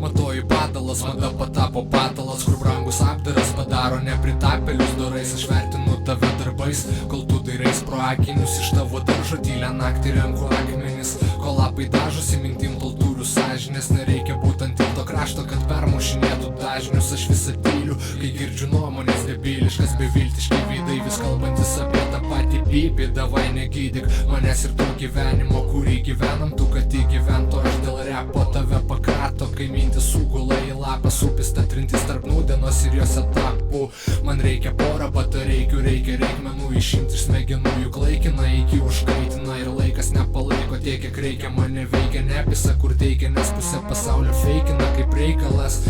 Matoji padalas, mada patapo patalas, kur brangus apdaras padaro nepritapėlius dorais. Aš vertinu tave darbais, kol tu dairais pro akinius. Iš tavo daržo tylę naktį renku akmenis, kol lapai dažosi mintim, tol turiu sąžinės. Nereikia būtent tilto krašto, kad permušinėtų dažnius. Aš visą tyliu, kai girdžiu nuomonės debiliškas, beviltiški veidai, vis kalbantis apie tą patį pypį. Davai negydyk manęs ir to gyvenimo, kurį gyvenam. Tu kad įgyvento, aš dėl repo tave pakrato, kai mintis sugula į lapą. Supista trintis tarp nūdienos ir jos etapų. Man reikia porą batareikių, reikia reikmenų išimti iš smegenų, juk laikina iki užkaitina ir laikas nepalaiko tiek, kiek reikia. Mane veikia nepisa, kur teikia, nes pusė pasaulio feikina kaip reikalas.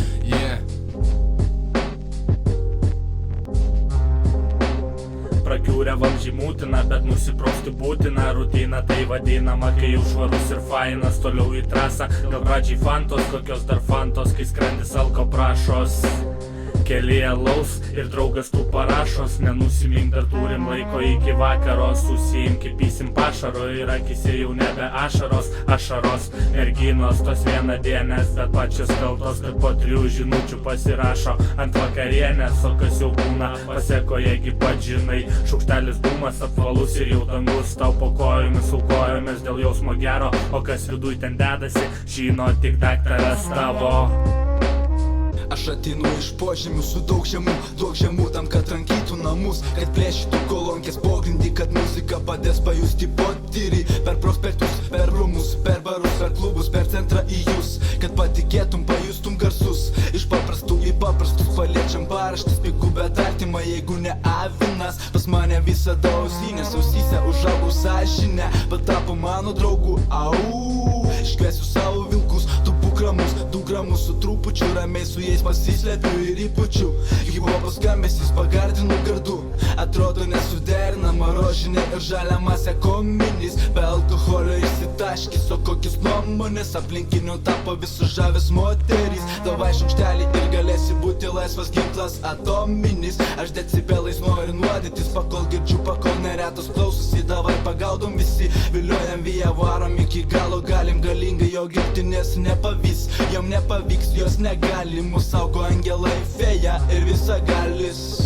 Prakiūrę vamzdžiai mūtina, bet nusiprausti būtina. Rutina tai vadinama, kai jau švarus ir fainas. Toliau į trasą, gal pradžiai fantos, kokios dar fantos, kai skrandis alko prašos. Keli alaus ir draugas tu parašos. Nenusimink, dar turim laiko iki vakaro. Susiimk, įpysim pašaro ir akise jau nebe ašaros. Ašaros merginos tos vienadienės, bet pačios kaltos, kad po 3 žinučių pasirašo ant vakarienės. O kas jau būna pasekoje, gi pats žinai. Šaukštelis dūmas apvalus ir jau dangus. Tau po kojomis aukojomės dėl jausmo gero, o kas viduj ten dedasi, žino tik daktaras tavo. Aš ateinu iš požemių su daug žemų tam, kad trankytų namus, kad plėšytų kolonkės pogrindį, kad muzika padės pajusti potyrį. Per prospektus, per rūmus, per barus, per klubus, per centrą į jūs, kad patikėtum, pajustum garsus. Iš paprastų į paprastus paliečiam paraštis, pigu bet artima, jeigu ne avinas. Pas mane visada ausinės, ausyse užaugau sąžinę, patapo mano draugų. Iškviesiu savo vilkus, tu būk ramus, 2 gramus su trupučiu, ramiai su jais pasislėpiu ir įpučiu. Hip-hopo skambesys pagardinu gardu, atrodo nesuderinama rožinė ir žalia masė kominis. Be alkoholio išsitaškis, o kokius nuomonės aplinkinių tapo visus žavės moterys. Davai šaukštelį ir galėsi būti laisvas ginklas atominis. Aš decibelais noriu nuodytis, pakol girdžiu, pakol neretos klausosi. Davai pagaudom visi, viliojam vėją, varom iki galo, galim galingai, jo gimtinės nepavys. Jom nepavyks, jos negali, mus saugo angelai, fėja ir visagalis.